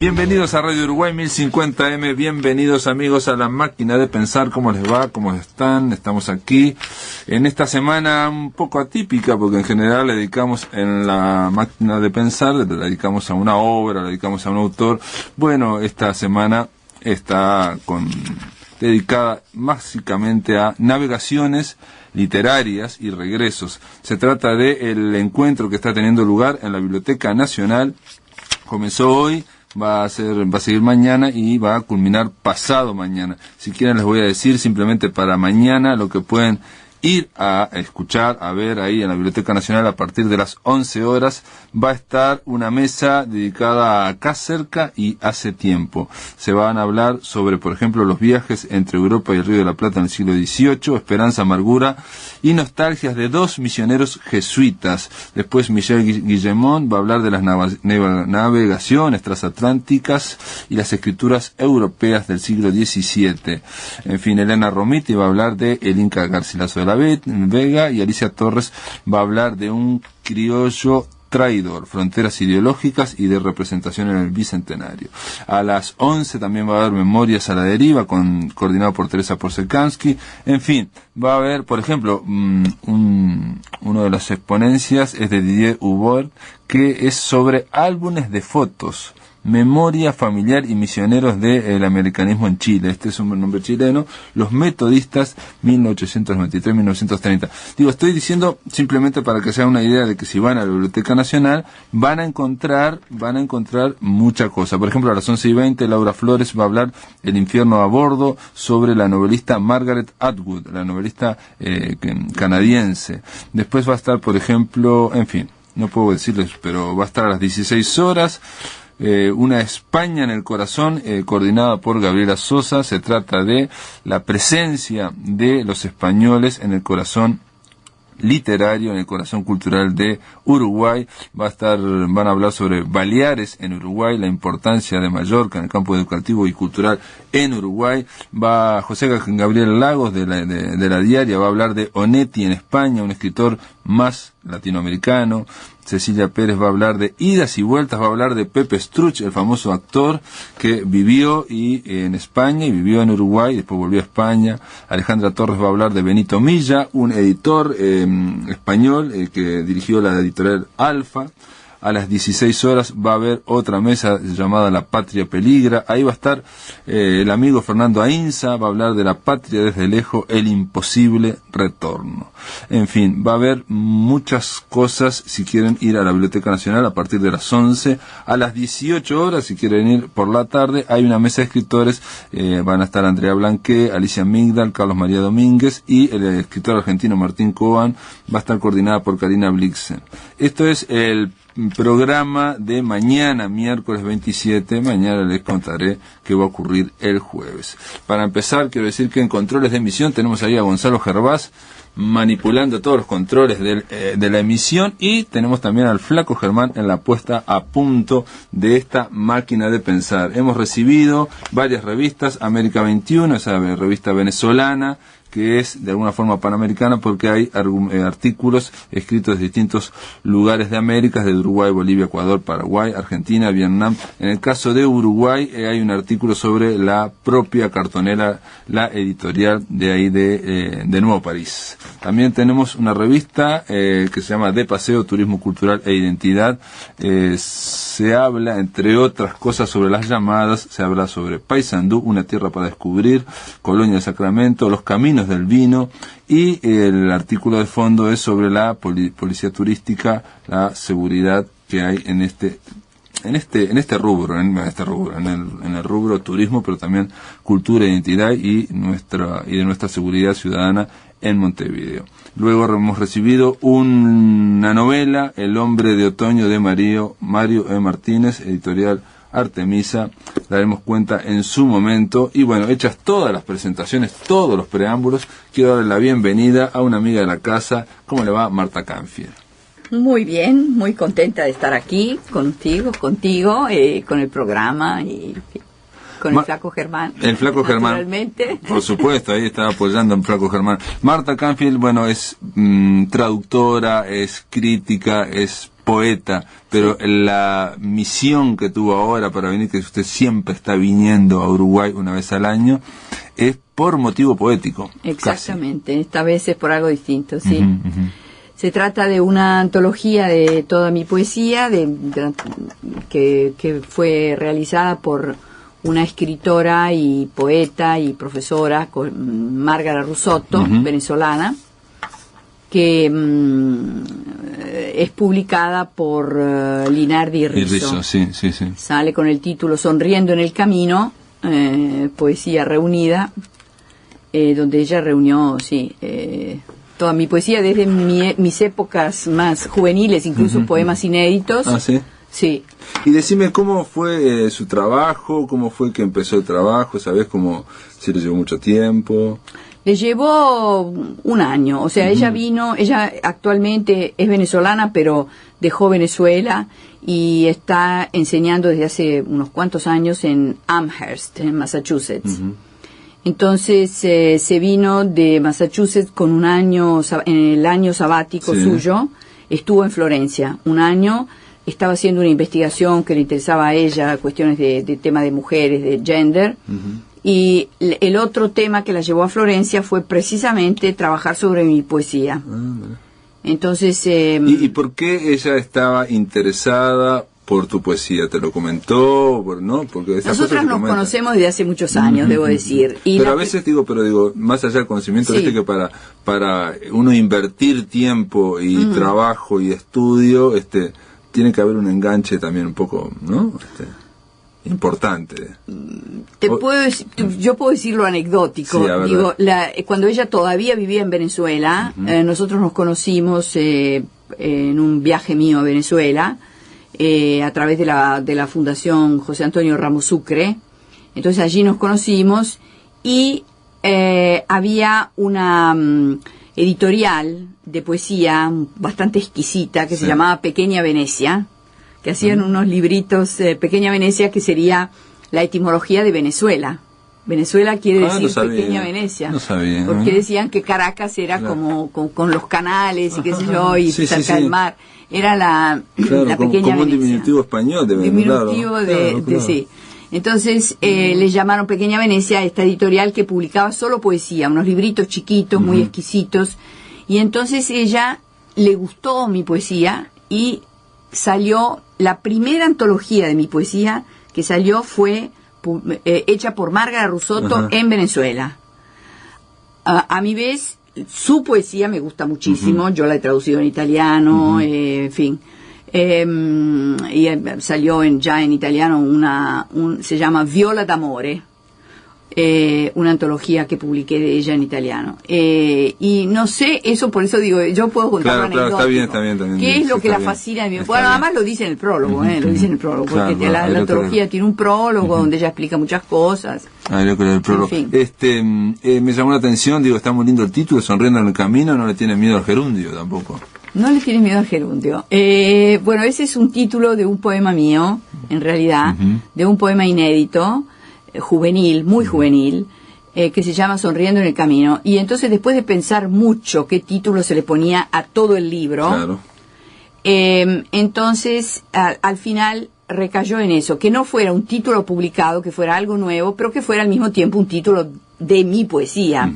Bienvenidos a Radio Uruguay 1050M, bienvenidos amigos a la máquina de pensar. ¿Cómo les va? ¿Cómo están? Estamos aquí en esta semana un poco atípica, porque en general le dedicamos en la máquina de pensar, le dedicamos a una obra, le dedicamos a un autor. Bueno, esta semana está dedicada básicamente a navegaciones literarias y regresos. Se trata de el encuentro que está teniendo lugar en la Biblioteca Nacional. Comenzó hoy, va a seguir mañana y va a culminar pasado mañana. Si quieren les voy a decir simplemente para mañana lo que pueden ir a escuchar, a ver ahí en la Biblioteca Nacional. A partir de las 11 horas va a estar una mesa dedicada a acá cerca y hace tiempo. Se van a hablar sobre, por ejemplo, los viajes entre Europa y el Río de la Plata en el siglo XVIII, esperanza, amargura y nostalgias de dos misioneros jesuitas. Después Michel Guillemont va a hablar de las navegaciones transatlánticas y las escrituras europeas del siglo XVII. En fin, Elena Romiti va a hablar de el Inca Garcilaso de la Vega, y Alicia Torres va a hablar de un criollo traidor, fronteras ideológicas y de representación en el Bicentenario. A las 11 también va a haber Memorias a la Deriva, coordinado por Teresa Porsekansky. En fin, va a haber, por ejemplo, uno de las exponencias es de Didier Hubert, que es sobre álbumes de fotos, memoria familiar y misioneros del americanismo en Chile. Este es un nombre chileno, los metodistas 1893-1930. Digo, estoy diciendo simplemente para que se hagan una idea de que si van a la Biblioteca Nacional van a encontrar mucha cosa. Por ejemplo, a las 11:20 Laura Flores va a hablar El infierno a bordo, sobre la novelista Margaret Atwood, la novelista canadiense. Después va a estar, por ejemplo, en fin, no puedo decirles, pero va a estar a las 16 horas una España en el corazón, coordinada por Gabriela Sosa. Se trata de la presencia de los españoles en el corazón literario, en el corazón cultural de Uruguay. Van a hablar sobre Baleares en Uruguay, la importancia de Mallorca en el campo educativo y cultural en Uruguay. Va José Gabriel Lagos de la Diaria, va a hablar de Onetti en España, un escritor más latinoamericano. Cecilia Pérez va a hablar de idas y vueltas, va a hablar de Pepe Struch, el famoso actor que vivió en España y vivió en Uruguay y después volvió a España. Alejandra Torres va a hablar de Benito Milla, un editor español que dirigió la editorial Alfa. A las 16 horas va a haber otra mesa llamada La Patria Peligra. Ahí va a estar el amigo Fernando Ainsa, va a hablar de la patria desde lejos, el imposible retorno. En fin, va a haber muchas cosas si quieren ir a la Biblioteca Nacional a partir de las 11. A las 18 horas, si quieren ir por la tarde, hay una mesa de escritores. Van a estar Andrea Blanqué, Alicia Migdal, Carlos María Domínguez y el escritor argentino Martín Coban. Va a estar coordinada por Karina Blixen. Esto es el programa de mañana, miércoles 27. Mañana les contaré qué va a ocurrir el jueves. Para empezar, quiero decir que en controles de emisión tenemos ahí a Gonzalo Gervás manipulando todos los controles de la emisión, y tenemos también al Flaco Germán en la puesta a punto de esta máquina de pensar. Hemos recibido varias revistas, América 21, esa revista venezolana, que es de alguna forma panamericana porque hay artículos escritos de distintos lugares de América, de Uruguay, Bolivia, Ecuador, Paraguay, Argentina, Vietnam. En el caso de Uruguay hay un artículo sobre la propia cartonera, la editorial de ahí de Nuevo París. También tenemos una revista que se llama De Paseo, Turismo Cultural e Identidad. Se habla, entre otras cosas, sobre las llamadas. Se habla sobre Paysandú, una tierra para descubrir, Colonia del Sacramento, los caminos del vino, y el artículo de fondo es sobre la policía turística, la seguridad que hay en el rubro turismo, pero también cultura, identidad y de nuestra seguridad ciudadana en Montevideo. Luego hemos recibido una novela, El hombre de otoño, de Mario E. Martínez, editorial Artemisa. Daremos cuenta en su momento. Y bueno, hechas todas las presentaciones, todos los preámbulos, quiero darle la bienvenida a una amiga de la casa. ¿Cómo le va, Marta Canfield? Muy bien, muy contenta de estar aquí contigo, con el programa y con el Flaco Germán. El Flaco Germán. Naturalmente. Por supuesto, ahí está apoyando al Flaco Germán. Marta Canfield, bueno, es traductora, es crítica, es poeta, pero la misión que tuvo ahora para venir, que usted siempre está viniendo a Uruguay una vez al año, es por motivo poético. Exactamente, casi. Esta vez es por algo distinto, sí. Se trata de una antología de toda mi poesía, que fue realizada por una escritora y poeta y profesora, Márgara Russotto, venezolana, que es publicada por Linardi y Rizzo. Sí. Sale con el título Sonriendo en el Camino, poesía reunida, donde ella reunió, toda mi poesía desde mis épocas más juveniles, incluso poemas inéditos. ¿Ah, sí? Sí. Y decime, ¿cómo fue su trabajo? ¿Cómo fue que empezó el trabajo? ¿Sabés cómo, si le llevó mucho tiempo? Le llevó un año, o sea, ella vino, ella actualmente es venezolana, pero dejó Venezuela y está enseñando desde hace unos cuantos años en Amherst, en Massachusetts. Entonces se vino de Massachusetts con un año, en el año sabático suyo, estuvo en Florencia un año, estaba haciendo una investigación que le interesaba a ella, cuestiones de tema de mujeres, de gender. Y el otro tema que la llevó a Florencia fue precisamente trabajar sobre mi poesía. Entonces... ¿Y por qué ella estaba interesada por tu poesía? ¿Te lo comentó? ¿No? Porque nosotras nos conocemos desde hace muchos años, debo decir. Y pero a veces digo, más allá del conocimiento, viste que para uno invertir tiempo y trabajo y estudio, tiene que haber un enganche también un poco, ¿no? Importante. Yo puedo decir lo anecdótico. Digo, cuando ella todavía vivía en Venezuela, nosotros nos conocimos en un viaje mío a Venezuela, a través de la Fundación José Antonio Ramos Sucre. Entonces allí nos conocimos y había una editorial de poesía bastante exquisita que se llamaba Pequeña Venecia, que hacían unos libritos, Pequeña Venecia, que sería la etimología de Venezuela. Venezuela quiere decir Pequeña Venecia. No sabía. Porque decían que Caracas era como con los canales y qué sé yo, y cerca del mar. Era la Pequeña como Venecia. Un diminutivo español de Venezuela. Diminutivo sí. Entonces le llamaron Pequeña Venecia a esta editorial que publicaba solo poesía, unos libritos chiquitos, muy exquisitos. Y entonces ella le gustó mi poesía y salió la primera antología de mi poesía que salió fue hecha por Márgara Russotto en Venezuela. A mi vez, su poesía me gusta muchísimo, yo la he traducido en italiano, en fin. Y salió ya en italiano se llama Viola d'Amore, una antología que publiqué de ella en italiano. Y no sé, eso por eso digo, yo puedo contar una anécdota. Está bien. ¿Qué es lo que la fascina de mi Bueno, además lo dice en el prólogo, lo dice en el prólogo, porque la antología tiene un prólogo donde ella explica muchas cosas. Yo creo el prólogo. En fin. Me llamó la atención, digo, está muy lindo el título, Sonriendo en el Camino, no le tiene miedo al gerundio tampoco. No le tienes miedo al gerundio. Bueno, ese es un título de un poema mío, en realidad, de un poema inédito, juvenil, muy juvenil, que se llama Sonriendo en el Camino. Y entonces, después de pensar mucho qué título se le ponía a todo el libro, entonces, al final recayó en eso, que no fuera un título publicado, que fuera algo nuevo, pero que fuera al mismo tiempo un título de mi poesía.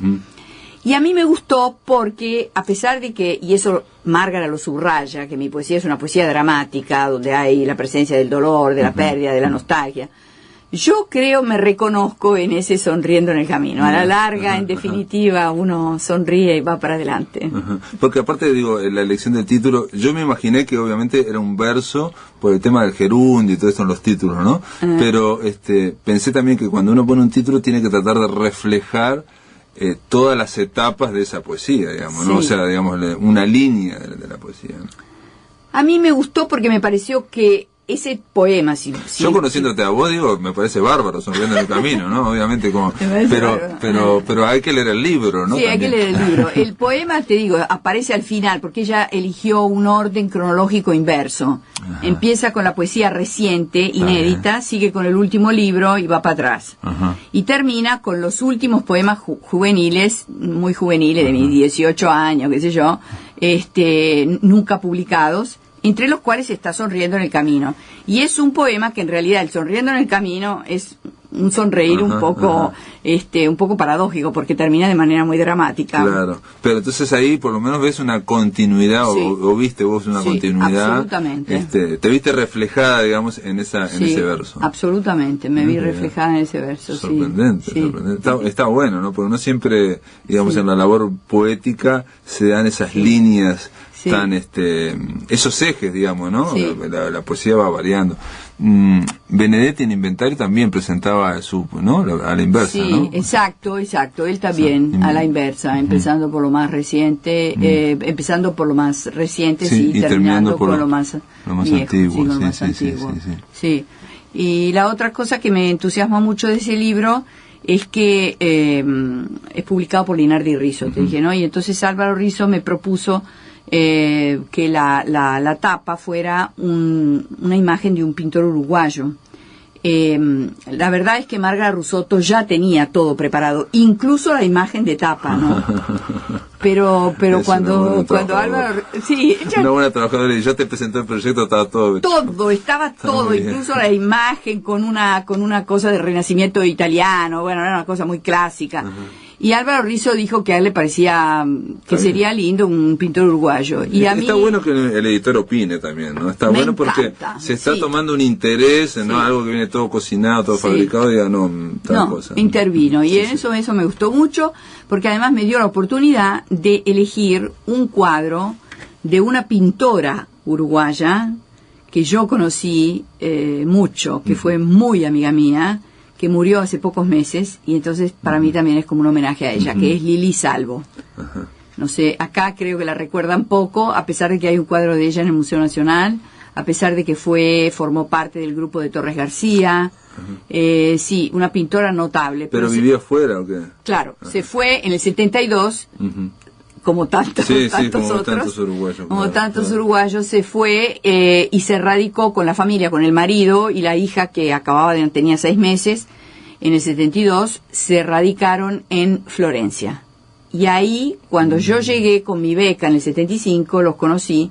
Y a mí me gustó porque, a pesar de que, y eso Márgara lo subraya, que mi poesía es una poesía dramática, donde hay la presencia del dolor, de la pérdida, de la nostalgia, yo creo, me reconozco en ese Sonriendo en el Camino. A la larga, en definitiva, uno sonríe y va para adelante. Porque aparte, digo, la elección del título, yo me imaginé que obviamente era un verso por el tema del gerundio y todo esto en los títulos, ¿no? Pero pensé también que cuando uno pone un título tiene que tratar de reflejar todas las etapas de esa poesía, digamos, ¿no? O sea, digamos, una línea de la poesía, ¿no? A mí me gustó porque me pareció que ese poema, yo conociéndote a vos, digo, me parece bárbaro, Sonriendo en el Camino, ¿no? Obviamente, pero hay que leer el libro, ¿no? Sí, hay que leer el libro. El poema, te digo, aparece al final, porque ella eligió un orden cronológico inverso. Empieza con la poesía reciente, inédita, sigue con el último libro y va para atrás. Y termina con los últimos poemas juveniles, muy juveniles, de mis 18 años, qué sé yo, nunca publicados, entre los cuales está Sonriendo en el Camino. Y es un poema que en realidad el Sonriendo en el Camino es un sonreír un poco paradójico, porque termina de manera muy dramática. Claro, pero entonces ahí por lo menos ves una continuidad, sí. o viste vos una continuidad. Absolutamente. Te viste reflejada, digamos, en ese verso. Absolutamente, me vi reflejada en ese verso. Sorprendente, sorprendente. Está bueno, ¿no? Porque no siempre, digamos, en la labor poética se dan esas líneas tan, esos ejes, digamos, ¿no? Sí. La poesía va variando. Benedetti en Inventario también presentaba a la inversa, sí, ¿no? Exacto, él también a la inversa, empezando por lo más reciente, y terminando por lo más antiguo. Sí. Y la otra cosa que me entusiasma mucho de ese libro es que es publicado por Linardi Rizzo, te dije, ¿no? Y entonces Álvaro Rizzo me propuso que la tapa fuera una imagen de un pintor uruguayo. La verdad es que Marga Rusotto ya tenía todo preparado, incluso la imagen de tapa, ¿no? Pero cuando Álvaro, una buena trabajadora, y yo te presenté el proyecto, estaba todo, incluso la imagen con una cosa de renacimiento italiano, bueno, era una cosa muy clásica. Y Álvaro Rizzo dijo que a él le parecía que sería lindo un pintor uruguayo. Y a mí está bueno que el editor opine también, ¿no? Está bueno porque se está tomando un interés, ¿no? Algo que viene todo cocinado, todo fabricado, y diga, cosa. Intervino. Y eso me gustó mucho, porque además me dio la oportunidad de elegir un cuadro de una pintora uruguaya que yo conocí mucho, que fue muy amiga mía, que murió hace pocos meses, y entonces para mí también es como un homenaje a ella, que es Lili Salvo. No sé, acá creo que la recuerdan poco, a pesar de que hay un cuadro de ella en el Museo Nacional, a pesar de que formó parte del grupo de Torres García. Sí, una pintora notable. ¿Pero vivía afuera o qué? Claro, se fue en el 72, como tantos uruguayos, se fue y se radicó con la familia, con el marido y la hija que tenía 6 meses. En el 72 se radicaron en Florencia. Y ahí, cuando yo llegué con mi beca en el 75, los conocí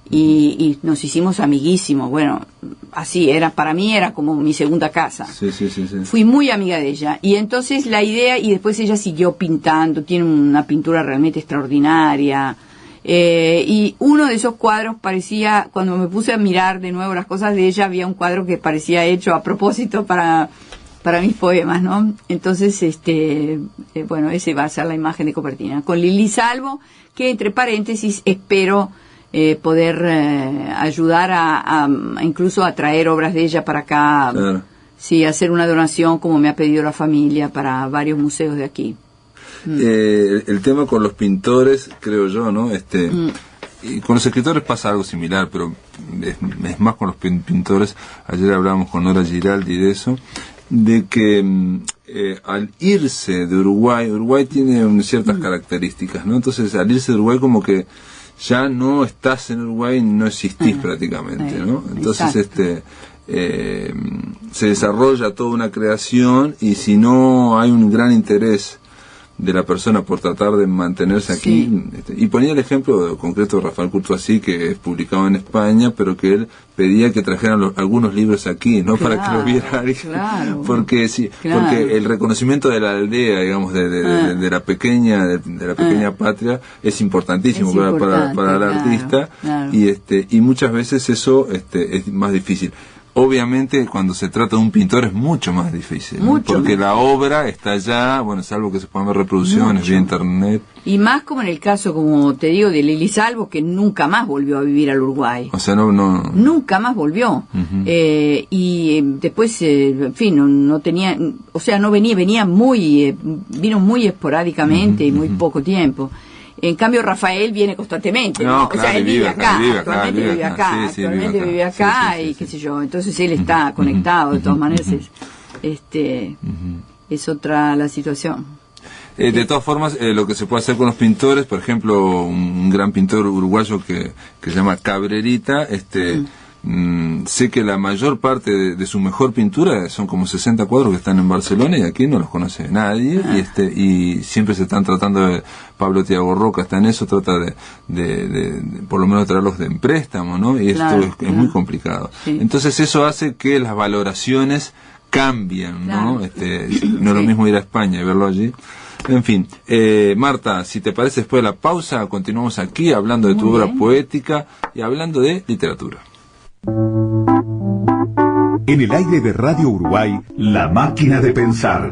y nos hicimos amiguísimos. Bueno, así para mí era como mi segunda casa. Sí. Fui muy amiga de ella. Y entonces la idea, y después ella siguió pintando, tiene una pintura realmente extraordinaria. Y uno de esos cuadros parecía, cuando me puse a mirar de nuevo las cosas de ella, había un cuadro que parecía hecho a propósito para mis poemas, ¿no? Entonces, bueno, ese va a ser la imagen de Copertina. Con Lili Salvo, que entre paréntesis espero poder ayudar a incluso a traer obras de ella para acá. Claro. Sí, hacer una donación como me ha pedido la familia para varios museos de aquí. El tema con los pintores, creo yo, ¿no? Y con los escritores pasa algo similar, pero es más con los pintores. Ayer hablábamos con Nora Giraldi de eso, de que al irse de Uruguay tiene ciertas características, ¿no? Entonces, al irse de Uruguay, como que ya no estás en Uruguay, no existís prácticamente, ¿no? Entonces, se desarrolla toda una creación, y si no hay un gran interés de la persona por tratar de mantenerse aquí, y ponía el ejemplo concreto de Rafael Courtoisí, que es publicado en España, pero que él pedía que trajeran algunos libros aquí, ¿no? Para que los viera alguien, porque porque el reconocimiento de la aldea, digamos, de la pequeña patria es importantísimo para el artista, y muchas veces eso es más difícil. Obviamente, cuando se trata de un pintor es mucho más difícil, porque la obra está allá, bueno, salvo que se puedan ver reproducciones vía internet. Y más como en el caso, como te digo, de Lili Salvo, que nunca más volvió a vivir al Uruguay. O sea, no. Nunca más volvió. Y después, en fin, no tenía, o sea, no vino muy esporádicamente y muy poco tiempo. En cambio, Rafael viene constantemente, ¿no? O sea, él vive acá, actualmente vive acá, y qué sé yo, entonces él está conectado, de todas maneras, es otra la situación. De todas formas, lo que se puede hacer con los pintores, por ejemplo, un gran pintor uruguayo que se llama Cabrerita, sé que la mayor parte de su mejor pintura son como 60 cuadros que están en Barcelona y aquí no los conoce nadie, y siempre se están tratando de, Pablo Tiago Roca está en eso, trata de por lo menos traerlos de en préstamo, ¿no? Y esto es muy complicado. Sí. Entonces eso hace que las valoraciones cambian, ¿no? No es lo mismo ir a España y verlo allí. En fin, Marta, si te parece, después de la pausa continuamos aquí hablando de tu obra poética y hablando de literatura. En el aire de Radio Uruguay, La Máquina de Pensar.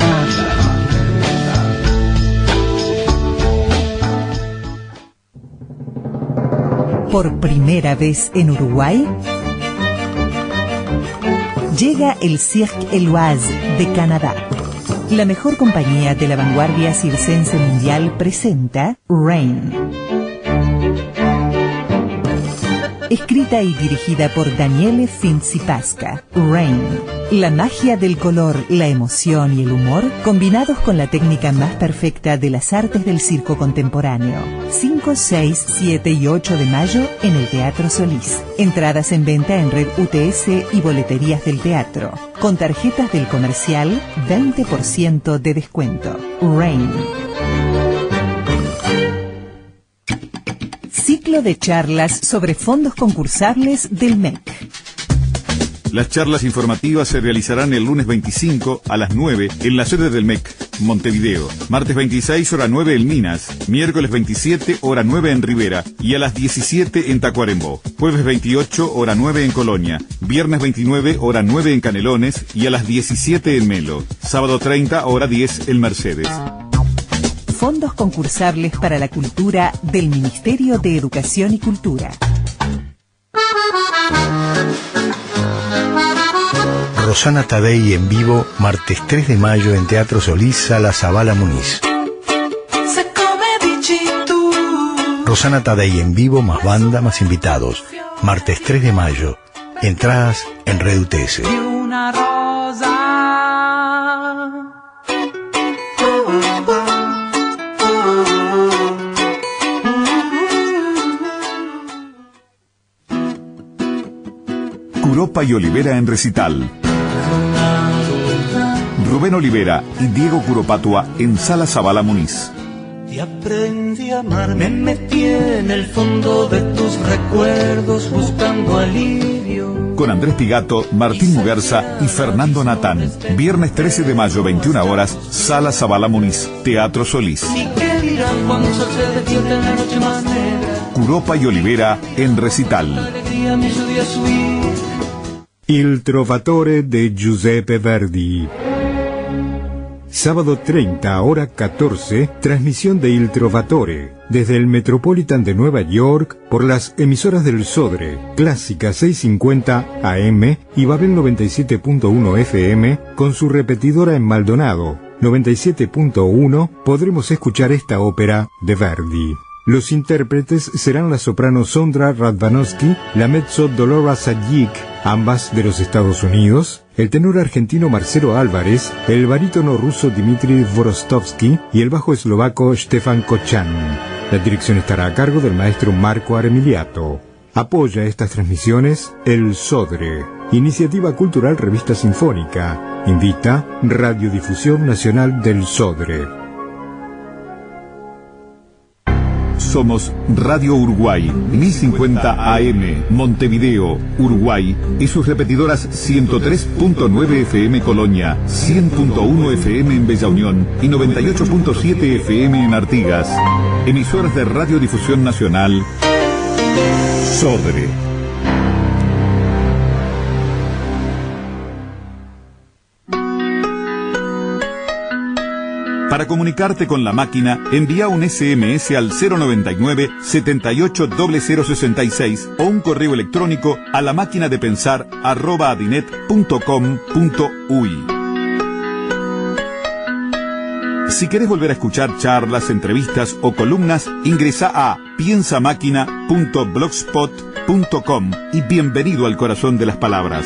Por primera vez en Uruguay, llega el Cirque Éloise de Canadá. La mejor compañía de la vanguardia circense mundial presenta Rain. Escrita y dirigida por Daniele Finzi-Pasca, Rain. La magia del color, la emoción y el humor, combinados con la técnica más perfecta de las artes del circo contemporáneo. 5, 6, 7 y 8 de mayo en el Teatro Solís. Entradas en venta en Red UTS y boleterías del teatro. Con tarjetas del comercial, 20% de descuento. Rain. Ciclo de charlas sobre fondos concursables del MEC. Las charlas informativas se realizarán el lunes 25 a las 9 en la sede del MEC, Montevideo. Martes 26, hora 9 en Minas. Miércoles 27, hora 9 en Rivera. Y a las 17 en Tacuarembó. Jueves 28, hora 9 en Colonia. Viernes 29, hora 9 en Canelones. Y a las 17 en Melo. Sábado 30, hora 10 en Mercedes. Fondos concursables para la cultura del Ministerio de Educación y Cultura. Rosana Taddei en vivo, martes 3 de mayo en Teatro Solís, Sala Zabala Muniz. Rosana Taddei en vivo, más banda, más invitados. Martes 3 de mayo. Entradas en Red UTS. Curopa y Olivera en recital. Rubén Olivera y Diego Curopatua en Sala Zabala Muniz. Y aprendí a amar, me metí en el fondo de tus recuerdos buscando alivio. Con Andrés Pigato, Martín Muguerza y Fernando Natán. Viernes 13 de mayo, 21 horas, Sala Zabala Muniz, Teatro Solís. ¿Y qué dirás cuando el sol se despierte en la noche más negra? Curopa y Olivera en recital. Alegría mi lluvia subir. Il Trovatore de Giuseppe Verdi. Sábado 30, hora 14, transmisión de Il Trovatore, desde el Metropolitan de Nueva York, por las emisoras del Sodre, Clásica 650 AM y Babel 97.1 FM, con su repetidora en Maldonado, 97.1, podremos escuchar esta ópera de Verdi. Los intérpretes serán la soprano Sondra Radvanovsky, la mezzo Dolora Sajic, ambas de los Estados Unidos, el tenor argentino Marcelo Álvarez, el barítono ruso Dmitry Vorostovsky y el bajo eslovaco Stefan Kochan. La dirección estará a cargo del maestro Marco Aremiliato. Apoya estas transmisiones el Sodre, Iniciativa Cultural Revista Sinfónica. Invita Radiodifusión Nacional del Sodre. Somos Radio Uruguay, 1050 AM, Montevideo, Uruguay, y sus repetidoras 103.9 FM Colonia, 100.1 FM en Bella Unión y 98.7 FM en Artigas. Emisoras de Radiodifusión Nacional, Sodre. Para comunicarte con la máquina, envía un SMS al 099-780066 o un correo electrónico a lamáquinadepensar@adinet.com.uy. Si querés volver a escuchar charlas, entrevistas o columnas, ingresa a piensamáquina.blogspot.com y bienvenido al corazón de las palabras.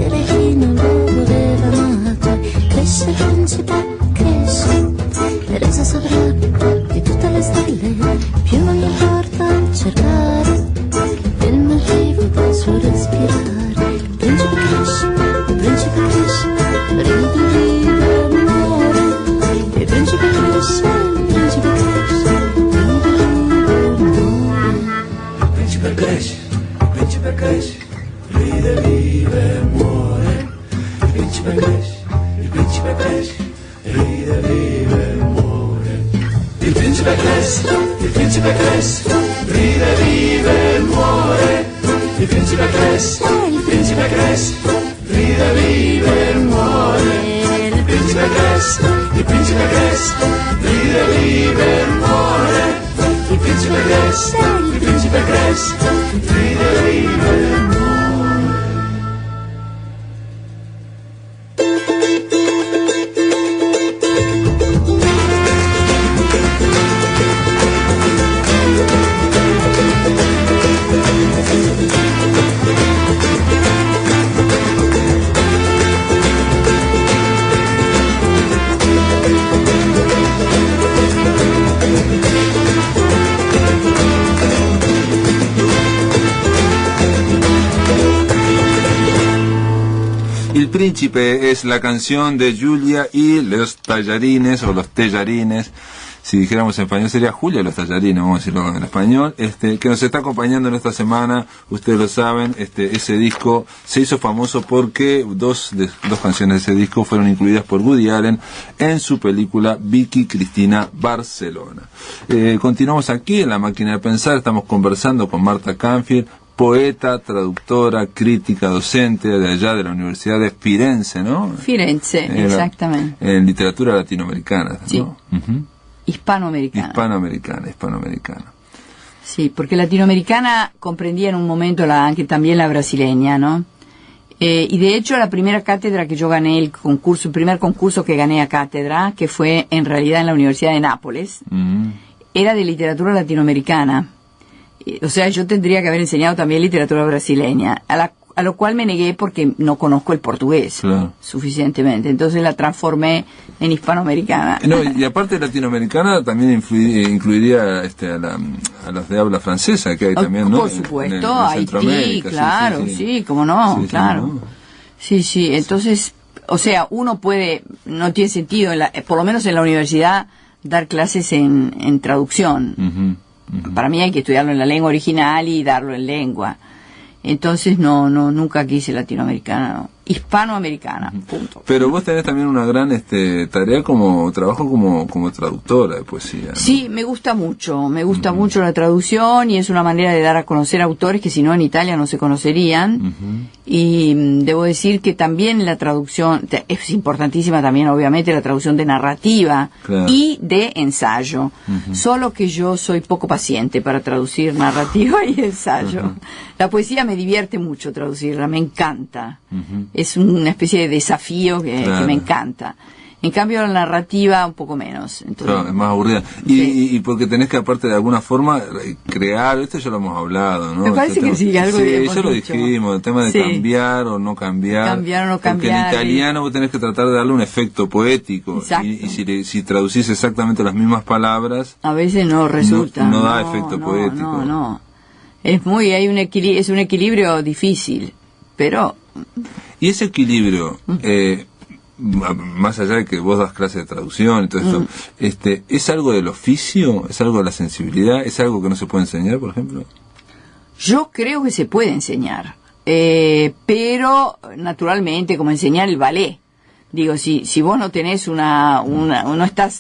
Regina lo voleva amato, cresce il principe, cresce. Teresa saprà di tutte le stelle, più non importa cercare il motivo del suo respirare. Il principe cresce, ride, ride, muore. Il principe cresce, ride, ride, muore. Il principe cresce, ride, ride, muore. Il principe cresce, ride, ride, muore. Il principe cresce, ride, ride, muore. Il principe cresce, ride, ride, muore. Il principe cresce, ride, ride, muore. Il principe cresce, ride, ride, muore. El Príncipe es la canción de Julia y los tallarines, o los tellarines. Si dijéramos en español sería Julia y los tallarines, vamos a decirlo en español, que nos está acompañando en esta semana. Ustedes lo saben, ese disco se hizo famoso porque dos canciones de ese disco fueron incluidas por Woody Allen en su película Vicky Cristina Barcelona. Continuamos aquí en La Máquina de Pensar, estamos conversando con Marta Canfield, poeta, traductora, crítica, docente de allá de la Universidad de Firenze, ¿no? Firenze, exactamente. En literatura latinoamericana, ¿no? Sí. Hispanoamericana. Sí, porque latinoamericana comprendía en un momento también la brasileña, ¿no? Y de hecho la primera cátedra que yo gané, el primer concurso que gané a cátedra, que fue en realidad en la Universidad de Nápoles, era de literatura latinoamericana. O sea, yo tendría que haber enseñado también literatura brasileña, a lo cual me negué porque no conozco el portugués suficientemente. Entonces la transformé en hispanoamericana. No, y aparte de latinoamericana también incluiría a las de habla francesa, que hay también, ¿no? Por supuesto, Haití, claro, sí, cómo no, claro. Sí, entonces, o sea, uno puede, no tiene sentido, por lo menos en la universidad, dar clases en traducción. Para mí hay que estudiarlo en la lengua original y darlo en lengua. Entonces nunca quise latinoamericana, no. Hispanoamericana, punto. Pero vos tenés también una gran tarea trabajo como traductora de poesía, ¿no? Sí, me gusta mucho la traducción, y es una manera de dar a conocer autores que si no en Italia no se conocerían. Y debo decir que también la traducción es importantísima, también obviamente la traducción de narrativa y de ensayo. Solo que yo soy poco paciente para traducir narrativa y ensayo. La poesía me divierte mucho traducirla, me encanta. Es una especie de desafío que me encanta. En cambio, la narrativa un poco menos. Entonces, es más aburrida. Y porque tenés que, aparte de alguna forma, crear, esto ya lo hemos hablado, ¿no? Me parece que sí, algo de eso lo dijimos, el tema de cambiar o no cambiar. Cambiar o no cambiar. Porque en italiano vos tenés que tratar de darle un efecto poético. Y si traducís exactamente las mismas palabras, a veces no resulta. No da efecto poético. No. Es un equilibrio difícil, pero... Y ese equilibrio, más allá de que vos das clases de traducción y todo esto, ¿es algo del oficio? ¿Es algo de la sensibilidad? ¿Es algo que no se puede enseñar, por ejemplo? Yo creo que se puede enseñar, pero naturalmente, como enseñar el ballet. Digo, si vos no tenés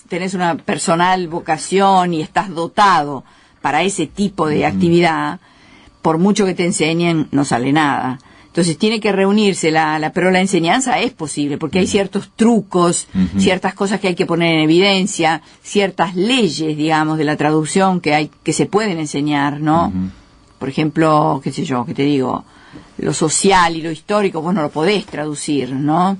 tenés una personal vocación y estás dotado para ese tipo de actividad, por mucho que te enseñen, no sale nada. Entonces tiene que reunirse pero la enseñanza es posible, porque hay ciertos trucos, ciertas cosas que hay que poner en evidencia, ciertas leyes, digamos, de la traducción que se pueden enseñar, ¿no? Por ejemplo, qué sé yo, qué te digo, lo social y lo histórico vos no lo podés traducir, ¿no?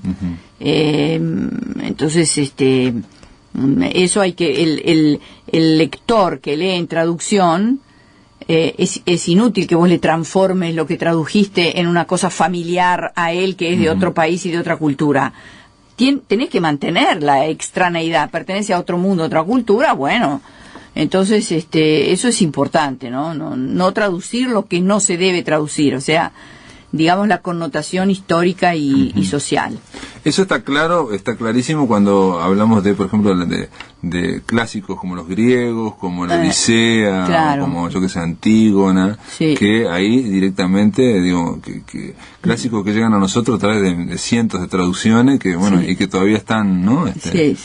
Entonces, eso hay que, el lector que lee en traducción, es inútil que vos le transformes lo que tradujiste en una cosa familiar a él que es de otro país y de otra cultura. Tenés que mantener la extraneidad, pertenece a otro mundo, a otra cultura, bueno, entonces eso es importante, ¿no? No traducir lo que no se debe traducir, o sea, digamos la connotación histórica y social. Eso está claro, está clarísimo cuando hablamos de, por ejemplo, de clásicos como los griegos, como la Odisea, claro. como yo que sé, Antígona, sí. Que ahí directamente, digo, que clásicos que llegan a nosotros a través de cientos de traducciones que, bueno, sí. Y que todavía están, ¿no? Sí.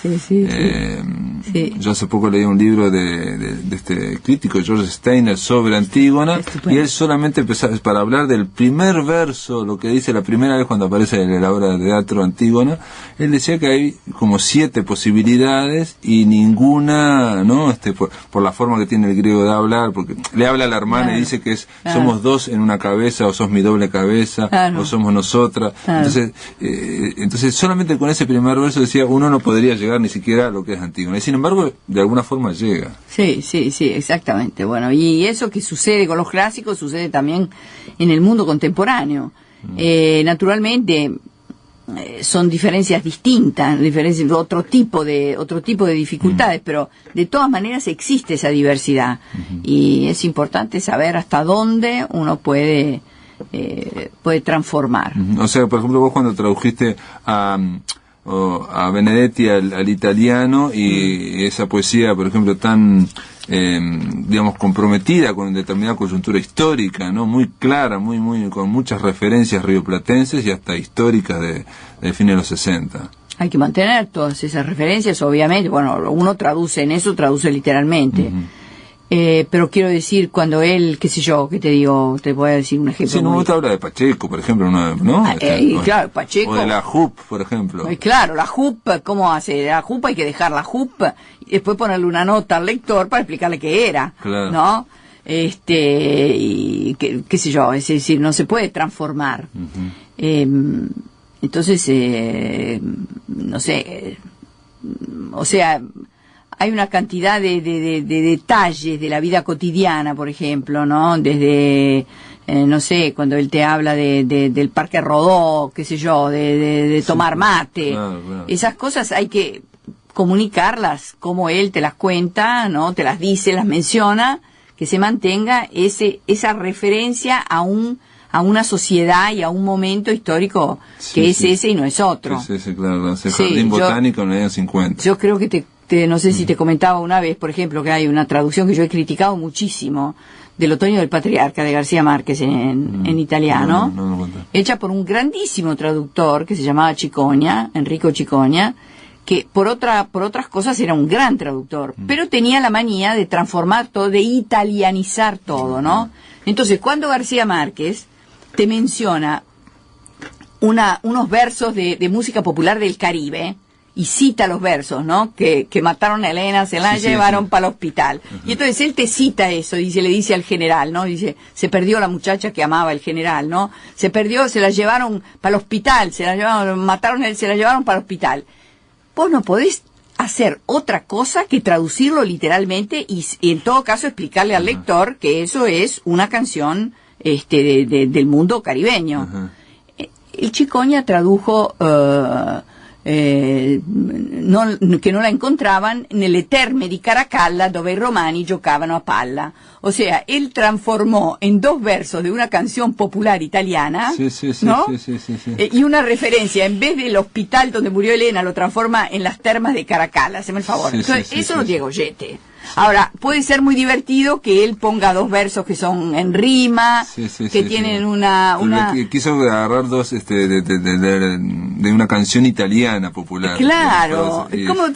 Yo hace poco leí un libro de este crítico, George Steiner, sobre Antígona, y él solamente empezaba, para hablar del primer verso, lo que dice la primera vez cuando aparece en la obra de teatro Antígona, él decía que hay como 7 posibilidades y ninguna, ¿no? Por la forma que tiene el griego de hablar, porque le habla a la hermana, claro. Y dice que somos 2 en una cabeza, o sos mi doble cabeza, claro. O somos nosotras, claro. Entonces solamente con ese primer verso decía, uno no podría llegar ni siquiera a lo que es Antígona, y sin embargo de alguna forma llega. Sí, exactamente. Bueno, y eso que sucede con los clásicos sucede también en el mundo contemporáneo. Naturalmente son diferencias distintas, otro tipo de dificultades, pero de todas maneras existe esa diversidad, y es importante saber hasta dónde uno puede transformar. O sea, por ejemplo, vos cuando tradujiste a Benedetti al italiano, y esa poesía, por ejemplo, tan digamos comprometida con determinada coyuntura histórica, ¿no? Muy clara, muy con muchas referencias rioplatenses y hasta históricas de fines de los 60. Hay que mantener todas esas referencias, obviamente. Bueno, uno traduce literalmente. Pero quiero decir, cuando él, qué sé yo, ¿qué te digo? Te voy a decir un ejemplo. Sí, no, te habla de Pacheco, por ejemplo, ¿no? Claro, Pacheco. O de la JUP, por ejemplo. Claro, la JUP, ¿cómo hace? La JUP hay que dejar la JUP y después ponerle una nota al lector para explicarle qué era, claro. ¿No? Y qué sé yo, es decir, no se puede transformar. Entonces, no sé, o sea, hay una cantidad de detalles de la vida cotidiana, por ejemplo, ¿no? Desde, no sé, cuando él te habla del Parque Rodó, qué sé yo, de tomar mate. Claro. Esas cosas hay que comunicarlas, como él te las cuenta, ¿no? Te las dice, las menciona, que se mantenga esa referencia a una sociedad y a un momento histórico que es ese y no es otro. Sí, claro, ese jardín botánico en el año 50. Yo creo que no sé si te comentaba una vez, por ejemplo, que hay una traducción que yo he criticado muchísimo del Otoño del Patriarca de García Márquez en italiano, hecha por un grandísimo traductor que se llamaba Ciconia, Enrico Ciconia, que por otras cosas era un gran traductor, pero tenía la manía de transformar todo, de italianizar todo, ¿no? Entonces, cuando García Márquez te menciona unos versos de música popular del Caribe, y cita los versos, ¿no? Que mataron a Elena, se la llevaron para el hospital. Y entonces él te cita eso, le dice al general, ¿no? Dice, se perdió la muchacha que amaba el general, ¿no? Se perdió, se la llevaron para el hospital, se la llevaron para el hospital. Vos no podés hacer otra cosa que traducirlo literalmente y en todo caso explicarle al lector que eso es una canción del mundo caribeño. El Ciconia tradujo que non la encontraban nelle terme di Caracalla dove i romani giocavano a palla. O sea, él transformó en 2 versos de una canción popular italiana, ¿no? Y una referencia, en vez del hospital donde murió Elena, lo transforma en las termas de Caracalla, haceme el favor. Entonces, eso lo tiene Goyete. Ahora, puede ser muy divertido que él ponga 2 versos que son en rima, tienen una... Quiso agarrar 2 de una canción italiana popular. Claro,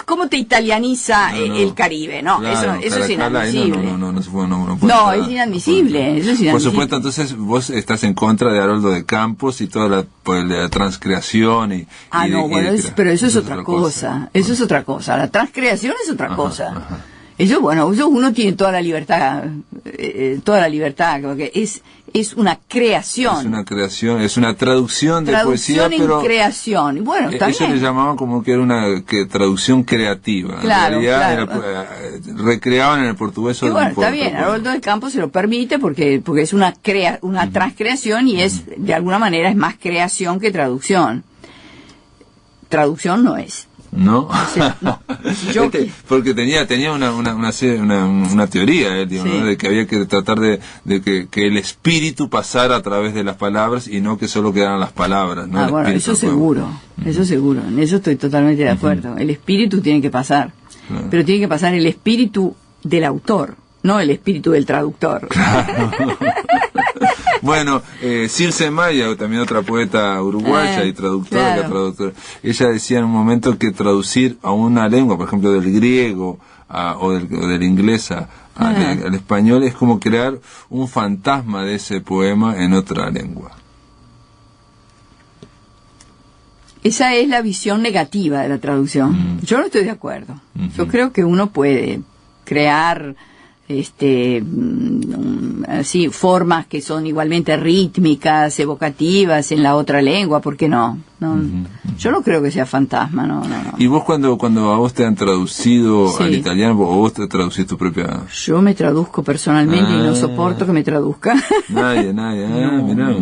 ¿cómo te italianiza el Caribe? No, claro, eso es inadmisible. No, es inadmisible, eso es inadmisible. Por supuesto, entonces vos estás en contra de Haroldo de Campos y toda la transcreación pero eso es otra cosa. Eso es otra cosa. La transcreación es otra cosa. Eso, bueno, eso uno tiene toda la libertad, porque es una creación. Es una creación, es una traducción de poesía, pero... en creación. Y bueno, está eso bien. le llamaban como que era una traducción creativa. Claro, en realidad claro. Recreaban en el portugués. Y bueno, está bien, Haroldo del Campo se lo permite porque es una transcreación y es, de alguna manera, es más creación que traducción. Traducción no es. ¿No? No. Porque tenía una teoría, digo, Sí. ¿no? De que había que tratar de que el espíritu pasara a través de las palabras y no que solo quedaran las palabras, ¿no? Bueno, eso seguro, en eso estoy totalmente de acuerdo. El espíritu tiene que pasar, Claro. pero tiene que pasar el espíritu del autor, no el espíritu del traductor. Bueno, Circe Maya, también otra poeta uruguaya y traductora, claro. ella decía en un momento que traducir a una lengua, por ejemplo del griego o del inglés al español, es como crear un fantasma de ese poema en otra lengua. Esa es la visión negativa de la traducción. Yo no estoy de acuerdo. Yo creo que uno puede crear así formas que son igualmente rítmicas, evocativas en la otra lengua, ¿por qué no? Yo no creo que sea fantasma, no. ¿Y vos cuando a vos te han traducido Sí. al italiano, o vos te traducís tu propia? Yo me traduzco personalmente y no soporto que me traduzca. Nadie, mirá.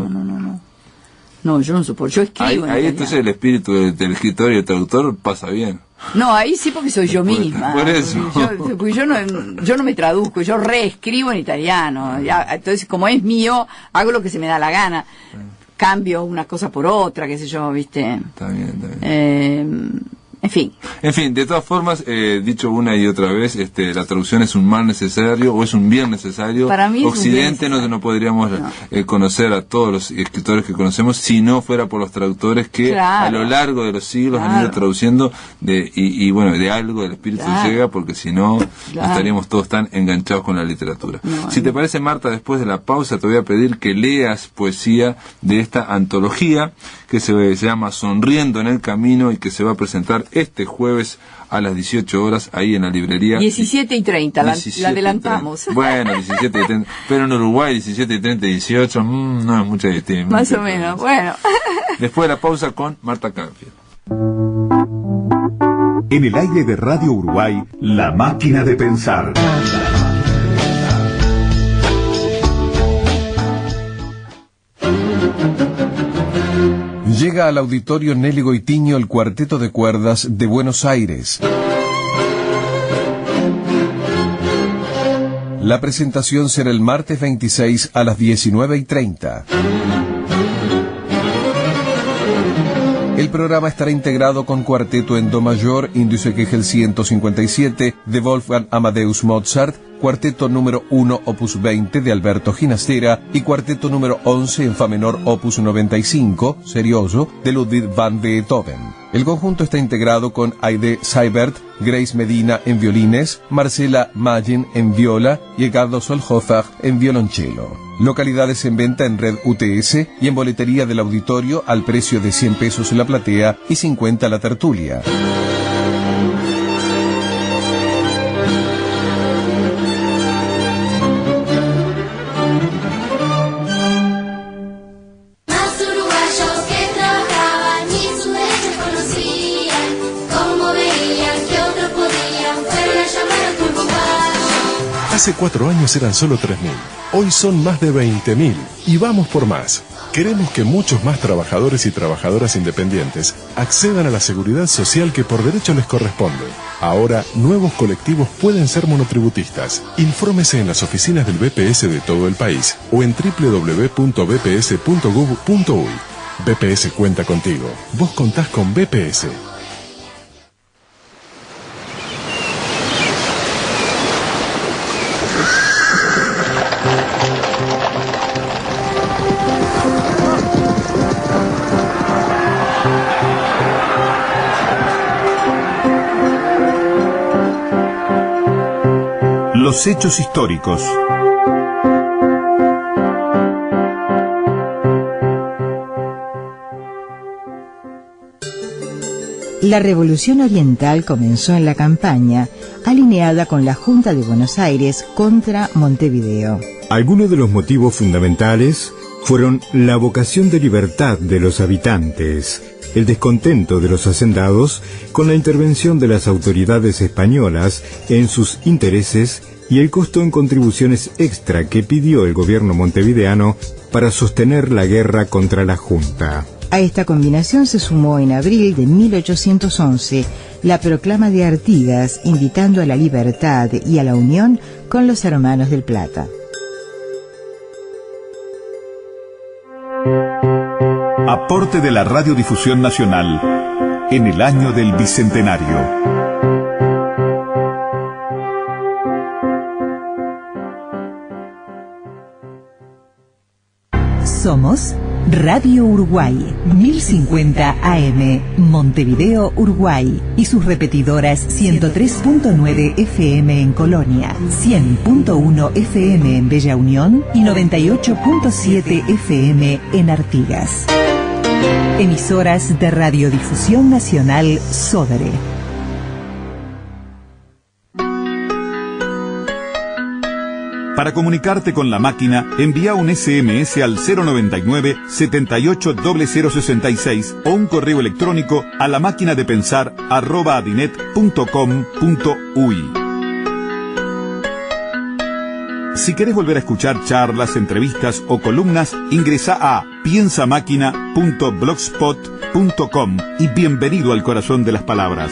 No, yo no soporto, yo escribo en Ahí italiano. entonces el espíritu del escritor y el traductor pasa bien. No, ahí sí porque soy yo misma. Por eso. Porque yo no me traduzco, yo reescribo en italiano. Entonces, como es mío, hago lo que se me da la gana. Cambio una cosa por otra, qué sé yo, ¿viste? Está bien. En fin, de todas formas, dicho una y otra vez, la traducción es un mal necesario o es un bien necesario. Para mí es Occidente un bien no podríamos conocer a todos los escritores que conocemos si no fuera por los traductores que Claro. a lo largo de los siglos han ido traduciendo y bueno, de algo del espíritu llega, porque si no estaríamos todos tan enganchados con la literatura. Si te parece, Marta, después de la pausa te voy a pedir que leas poesía de esta antología que se llama Sonriendo en el Camino y que se va a presentar este jueves a las 18 horas ahí en la librería. 17:30, la adelantamos. 17:30. Bueno, 17:30, pero en Uruguay 17:30 y 18, no es mucha distinción. Más o menos, bueno. Después de la pausa con Marta Canfield. En el aire de Radio Uruguay, La Máquina de Pensar. Llega al auditorio Nelly Goitiño el Cuarteto de Cuerdas de Buenos Aires. La presentación será el martes 26 a las 19:30. El programa estará integrado con cuarteto en do mayor, índice Kegel 157 de Wolfgang Amadeus Mozart, cuarteto número 1 opus 20 de Alberto Ginastera y cuarteto número 11 en fa menor opus 95, serioso, de Ludwig van Beethoven. El conjunto está integrado con Aide Seibert, Grace Medina en violines, Marcela Magin en viola y Edgardo Solhofer en violonchelo. Localidades en venta en Red UTS y en boletería del auditorio al precio de 100 pesos la platea y 50 la tertulia. Más uruguayos que trabajaban y sus derechos conocían, como veían que otros podían, fueron a llamar a tu uruguayo. Hace 4 años eran solo 3.000, hoy son más de 20.000 y vamos por más. Queremos que muchos más trabajadores y trabajadoras independientes accedan a la seguridad social que por derecho les corresponde. Ahora, nuevos colectivos pueden ser monotributistas. Infórmese en las oficinas del BPS de todo el país o en www.bps.gov.uy. BPS cuenta contigo. Vos contás con BPS. Los hechos históricos. La Revolución Oriental comenzó en la campaña alineada con la Junta de Buenos Aires contra Montevideo. Algunos de los motivos fundamentales fueron la vocación de libertad de los habitantes, el descontento de los hacendados con la intervención de las autoridades españolas en sus intereses y el costo en contribuciones extra que pidió el gobierno montevideano para sostener la guerra contra la Junta. A esta combinación se sumó en abril de 1811 la proclama de Artigas invitando a la libertad y a la unión con los hermanos del Plata. Aporte de la Radiodifusión Nacional en el año del Bicentenario. Somos Radio Uruguay, 1050 AM, Montevideo, Uruguay, y sus repetidoras 103.9 FM en Colonia, 100.1 FM en Bella Unión y 98.7 FM en Artigas. Emisoras de Radiodifusión Nacional Sodre. Para comunicarte con la máquina, envía un SMS al 099 78 0066 o un correo electrónico a la máquina de pensar @adinet.com.uy. Si querés volver a escuchar charlas, entrevistas o columnas, ingresa a piensamáquina.blogspot.com y bienvenido al corazón de las palabras.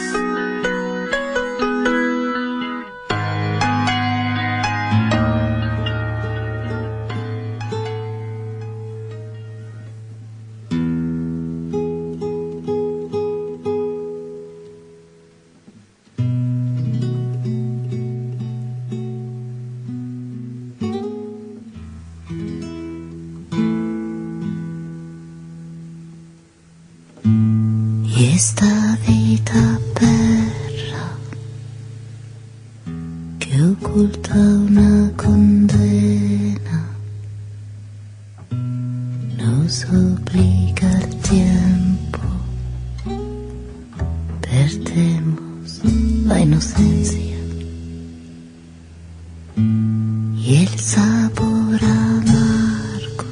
Esta vita perra que oculta una condena nos obliga al tiempo, perdemos la inocencia y el sabor amargo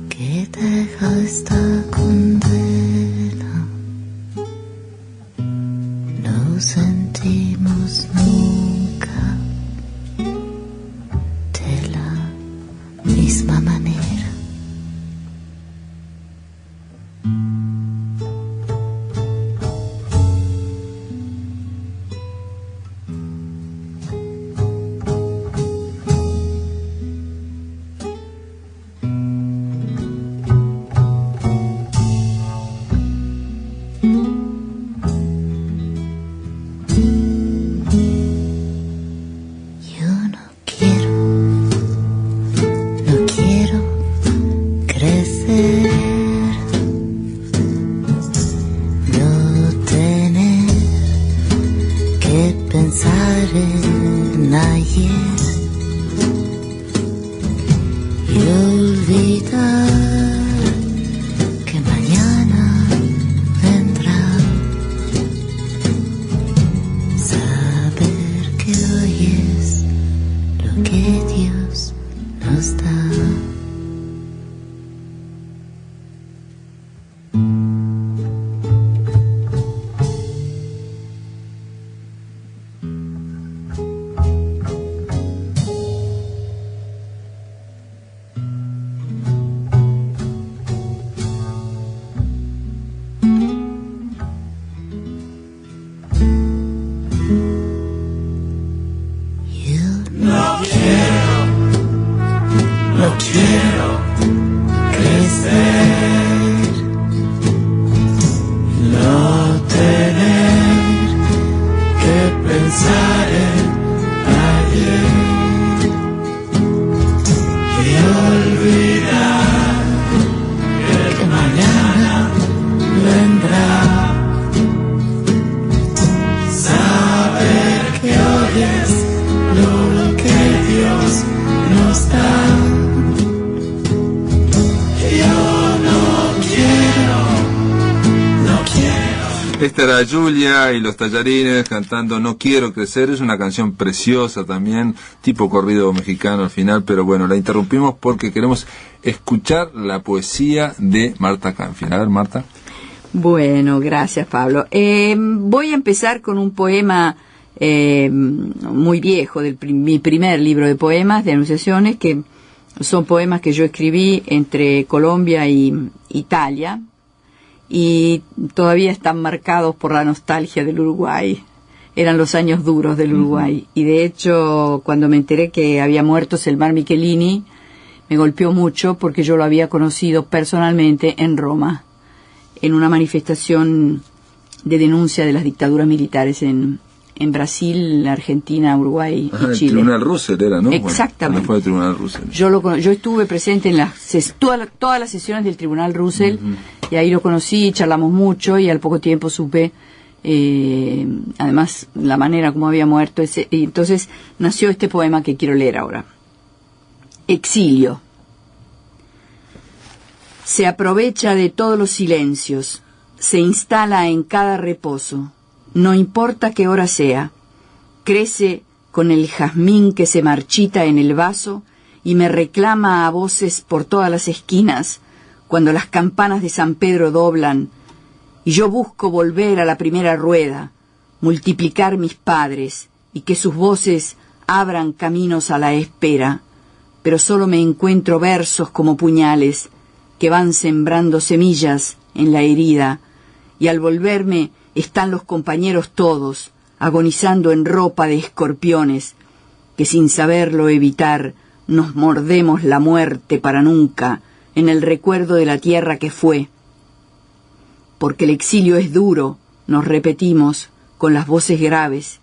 que deja esta condena. No sentimos nunca de la misma manera. Esta era Julia y los Tallarines cantando No Quiero Crecer. Es una canción preciosa también, tipo corrido mexicano al final, pero bueno, la interrumpimos porque queremos escuchar la poesía de Marta Canfield. A ver, Marta. Bueno, gracias, Pablo. Voy a empezar con un poema muy viejo, mi primer libro de poemas, de anunciaciones, que son poemas que yo escribí entre Colombia y Italia, y todavía están marcados por la nostalgia del Uruguay. Eran los años duros del Uruguay. Y de hecho, cuando me enteré que había muerto Selmar Michelini, me golpeó mucho porque yo lo había conocido personalmente en Roma, en una manifestación de denuncia de las dictaduras militares en Brasil, Argentina, Uruguay y Chile. El Tribunal Russell era, ¿no? Exactamente. Bueno, fue el Tribunal Russell. Yo estuve presente en todas las sesiones del Tribunal Russell, y ahí lo conocí, charlamos mucho, y al poco tiempo supe, además, la manera como había muerto. Y entonces nació este poema que quiero leer ahora. Exilio. Se aprovecha de todos los silencios, se instala en cada reposo. No importa qué hora sea, crece con el jazmín que se marchita en el vaso y me reclama a voces por todas las esquinas cuando las campanas de San Pedro doblan, y yo busco volver a la primera rueda, multiplicar mis padres y que sus voces abran caminos a la espera, pero solo me encuentro versos como puñales que van sembrando semillas en la herida, y al volverme están los compañeros todos, agonizando en ropa de escorpiones, que sin saberlo evitar nos mordemos la muerte para nunca en el recuerdo de la tierra que fue. Porque el exilio es duro, nos repetimos con las voces graves,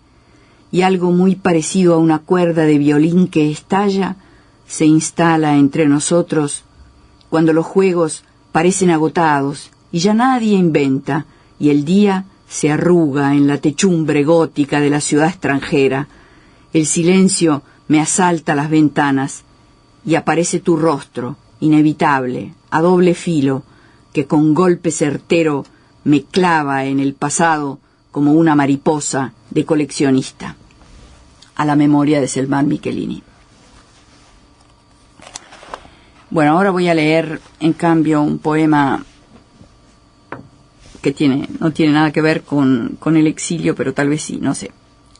y algo muy parecido a una cuerda de violín que estalla se instala entre nosotros cuando los juegos parecen agotados y ya nadie inventa, y el día se arruga en la techumbre gótica de la ciudad extranjera. El silencio me asalta las ventanas y aparece tu rostro, inevitable, a doble filo, que con golpe certero me clava en el pasado como una mariposa de coleccionista. A la memoria de Selmar Michelini. Bueno, ahora voy a leer, en cambio, un poema que no tiene nada que ver con el exilio, pero tal vez sí, no sé.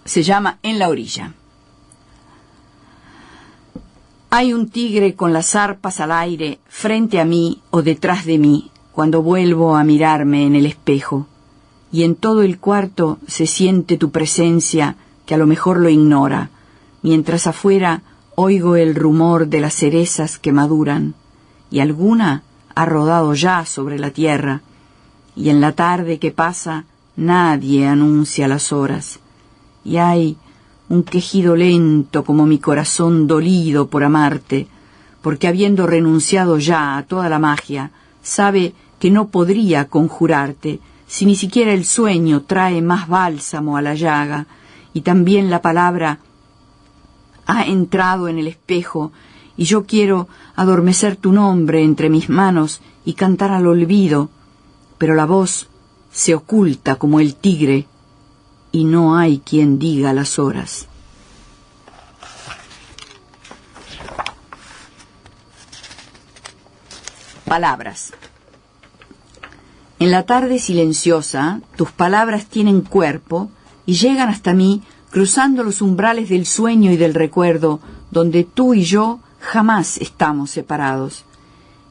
Se llama En la orilla. Hay un tigre con las arpas al aire frente a mí o detrás de mí cuando vuelvo a mirarme en el espejo, y en todo el cuarto se siente tu presencia que a lo mejor lo ignora, mientras afuera oigo el rumor de las cerezas que maduran, y alguna ha rodado ya sobre la tierra, y en la tarde que pasa nadie anuncia las horas, y hay un quejido lento como mi corazón dolido por amarte, porque habiendo renunciado ya a toda la magia, sabe que no podría conjurarte si ni siquiera el sueño trae más bálsamo a la llaga, y también la palabra ha entrado en el espejo, y yo quiero adormecer tu nombre entre mis manos y cantar al olvido, pero la voz se oculta como el tigre, y no hay quien diga las horas. Palabras. En la tarde silenciosa, tus palabras tienen cuerpo y llegan hasta mí, cruzando los umbrales del sueño y del recuerdo, donde tú y yo jamás estamos separados.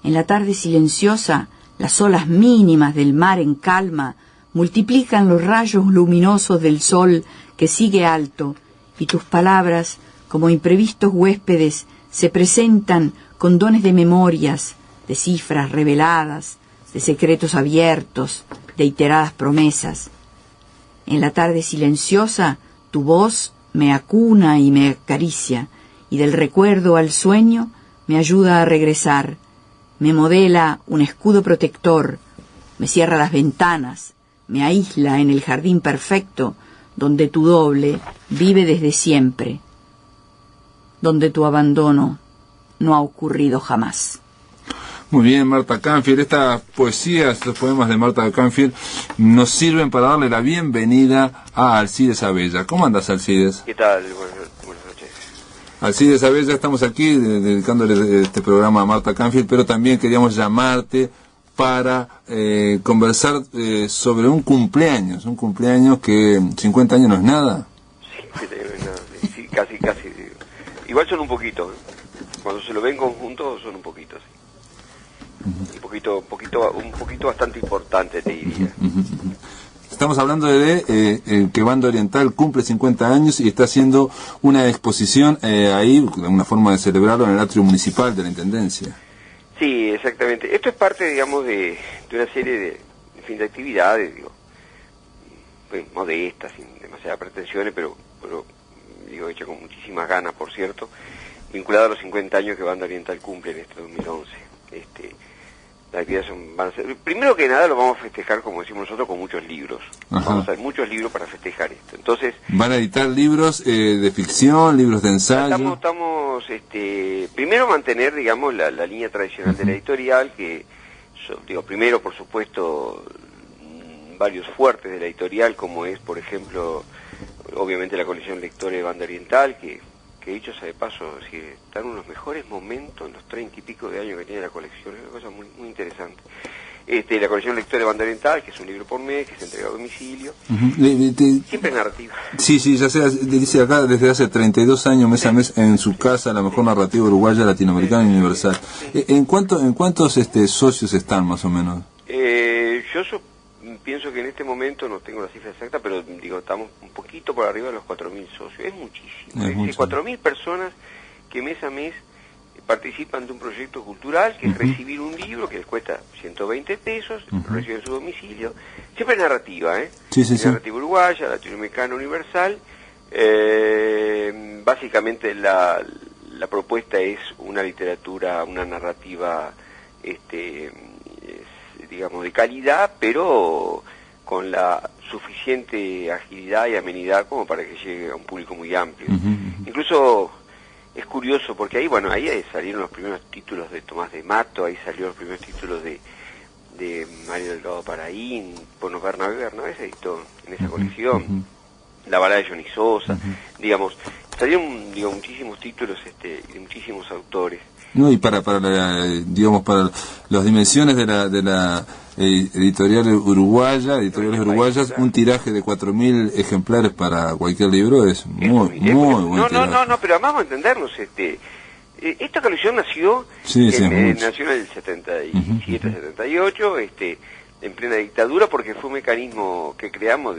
En la tarde silenciosa, las olas mínimas del mar en calma multiplican los rayos luminosos del sol que sigue alto, y tus palabras, como imprevistos huéspedes, se presentan con dones de memorias, de cifras reveladas, de secretos abiertos, de iteradas promesas. En la tarde silenciosa, tu voz me acuna y me acaricia, y del recuerdo al sueño me ayuda a regresar, me modela un escudo protector, me cierra las ventanas, me aísla en el jardín perfecto, donde tu doble vive desde siempre, donde tu abandono no ha ocurrido jamás. Muy bien, Marta Canfield. Estas poesías, estos poemas de Marta Canfield nos sirven para darle la bienvenida a Alcides Abella. ¿Cómo andas, Alcides? ¿Qué tal? Buenas noches. Alcides Abella, estamos aquí dedicándole este programa a Marta Canfield, pero también queríamos llamarte para conversar sobre un cumpleaños que 50 años no es nada. Sí, 50 años no es nada, sí, casi. Igual son un poquito, cuando se lo ven conjuntos son un poquito, sí. Un poquito bastante importante, te diría. Estamos hablando de que Banda Oriental cumple 50 años y está haciendo una exposición ahí, una forma de celebrarlo en el atrio municipal de la Intendencia. Sí, exactamente. Esto es parte, digamos, de una serie de actividades, digo, pues, modestas, sin demasiadas pretensiones, pero digo, hecha con muchísimas ganas, por cierto, vinculada a los 50 años que Banda Oriental cumple en este 2011. Las actividades van a ser, primero que nada lo vamos a festejar, como decimos nosotros, con muchos libros. Ajá. Vamos a hacer muchos libros para festejar esto. Entonces, ¿van a editar libros de ficción, libros de ensayo? Estamos primero mantener, digamos, la línea tradicional de la editorial, que, primero, por supuesto, varios fuertes de la editorial, como es, por ejemplo, obviamente la colección Lectores de Banda Oriental, que dicho sea de paso, están en los mejores momentos en los 30 y pico de años que tiene la colección, es una cosa muy, muy interesante. La colección Lectores de Banda Oriental, que es un libro por mes, que se entrega a domicilio, siempre narrativa. Sí, ya sé, dice acá desde hace 32 años, mes a mes, en su casa, la mejor narrativa uruguaya, latinoamericana y universal. ¿En cuántos socios están, más o menos? Yo pienso que en este momento, no tengo la cifra exacta, pero digo, estamos un poquito por arriba de los 4.000 socios. Es muchísimo. Es decir, 4.000 personas que mes a mes participan de un proyecto cultural, que es recibir un libro que les cuesta 120 pesos, lo reciben en su domicilio. Siempre es narrativa, Sí. Narrativa uruguaya, latinoamericana, universal. Básicamente la propuesta es una literatura, una narrativa, digamos, de calidad, pero con la suficiente agilidad y amenidad como para que llegue a un público muy amplio. Incluso es curioso porque ahí salieron los primeros títulos de Tomás de Mato, ahí salieron los primeros títulos de Mario Delgado Paraín, Pono Bernabé se editó en esa colección, La balada de Johnny Sosa, digamos, salieron muchísimos títulos de muchísimos autores. No, y para las dimensiones de la editoriales uruguayas, un tiraje de 4.000 ejemplares para cualquier libro es muy buen tiraje. No, pero vamos a entendernos, esta colección nació nació en el 77, 78, en plena dictadura, porque fue un mecanismo que creamos,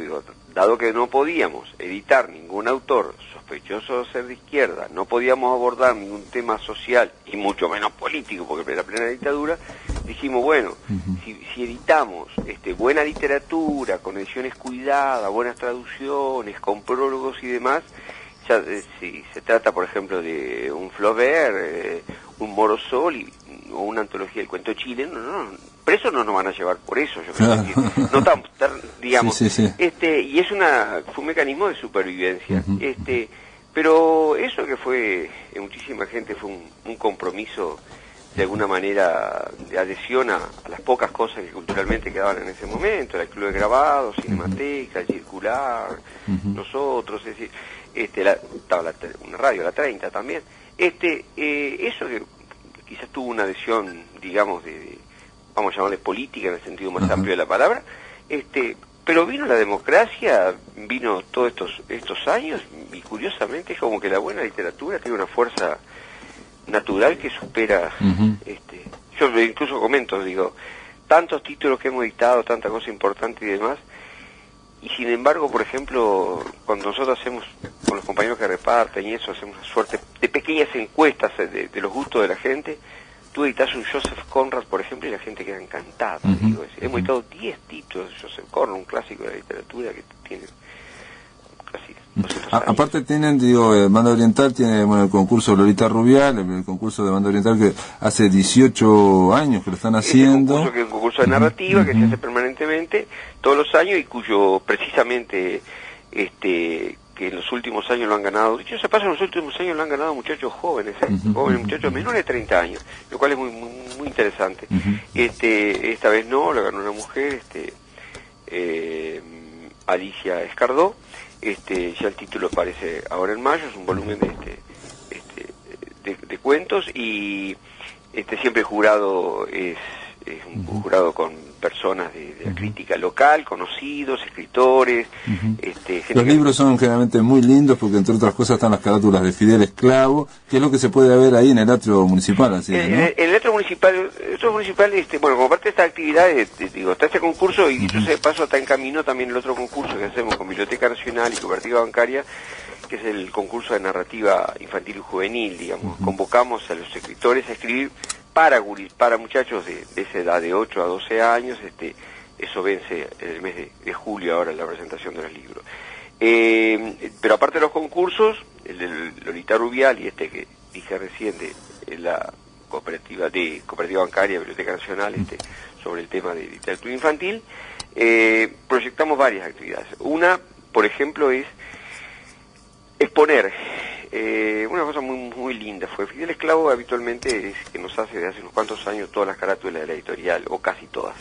dado que no podíamos editar ningún autor sospechoso de ser de izquierda, no podíamos abordar ningún tema social y mucho menos político, porque era plena dictadura, dijimos, bueno, si editamos buena literatura, con ediciones cuidadas, buenas traducciones, con prólogos y demás, ya si se trata, por ejemplo, de un Flaubert, un Morosol o una antología del cuento chileno, presos no nos van a llevar por eso, yo creo que no tan, digamos, sí. Y fue un mecanismo de supervivencia, pero eso que fue, en muchísima gente fue un compromiso de alguna manera de adhesión a las pocas cosas que culturalmente quedaban en ese momento, el Club de Grabados, Cinemateca, el Circular, nosotros, es decir, estaba una radio, la 30 también, eso que quizás tuvo una adhesión, digamos, vamos a llamarle política en el sentido más amplio de la palabra, pero vino la democracia, vino todos estos años, y curiosamente es como que la buena literatura tiene una fuerza natural que supera, yo incluso comento, tantos títulos que hemos editado, tanta cosa importante y demás, y sin embargo, por ejemplo, cuando nosotros hacemos, con los compañeros que reparten y eso, hacemos una suerte de pequeñas encuestas de los gustos de la gente, tú editas un Joseph Conrad, por ejemplo, y la gente queda encantada. Hemos editado 10 títulos de Joseph Conrad, un clásico de la literatura que tiene casi 200 años. Aparte tienen, Banda Oriental tiene el concurso Lolita Rubial, el concurso de Banda Oriental que hace 18 años que lo están haciendo. Es un concurso de narrativa que se hace permanentemente todos los años y cuyo precisamente que que en los últimos años lo han ganado, dicho se pasa, en los últimos años lo han ganado muchachos jóvenes, jóvenes, muchachos menores de 30 años, lo cual es muy interesante. Esta vez no, lo ganó una mujer, Alicia Escardó. Ya el título aparece ahora en mayo, es un volumen de cuentos, y siempre el jurado es un jurado con personas de la crítica local, conocidos, escritores. Los libros son generalmente muy lindos porque entre otras cosas están las carátulas de Fidel Esclavo, que es lo que se puede ver ahí en el atrio municipal. Así, ¿no? El atrio municipal, bueno, como parte de esta actividad, está este concurso, y yo sé, de paso está en camino también el otro concurso que hacemos con Biblioteca Nacional y Cooperativa Bancaria, que es el concurso de narrativa infantil y juvenil, digamos. Convocamos a los escritores a escribir para muchachos de esa edad, de 8 a 12 años. Eso vence en el mes de julio ahora, la presentación de los libros. Pero aparte de los concursos, el de Lolita Rubial y que dije recién de la cooperativa bancaria, Biblioteca Nacional, sobre el tema de literatura infantil, proyectamos varias actividades. Una, por ejemplo, es exponer. Una cosa muy linda fue Fidel Esclavo habitualmente es que nos hace desde hace unos cuantos años todas las carátulas de la editorial, o casi todas.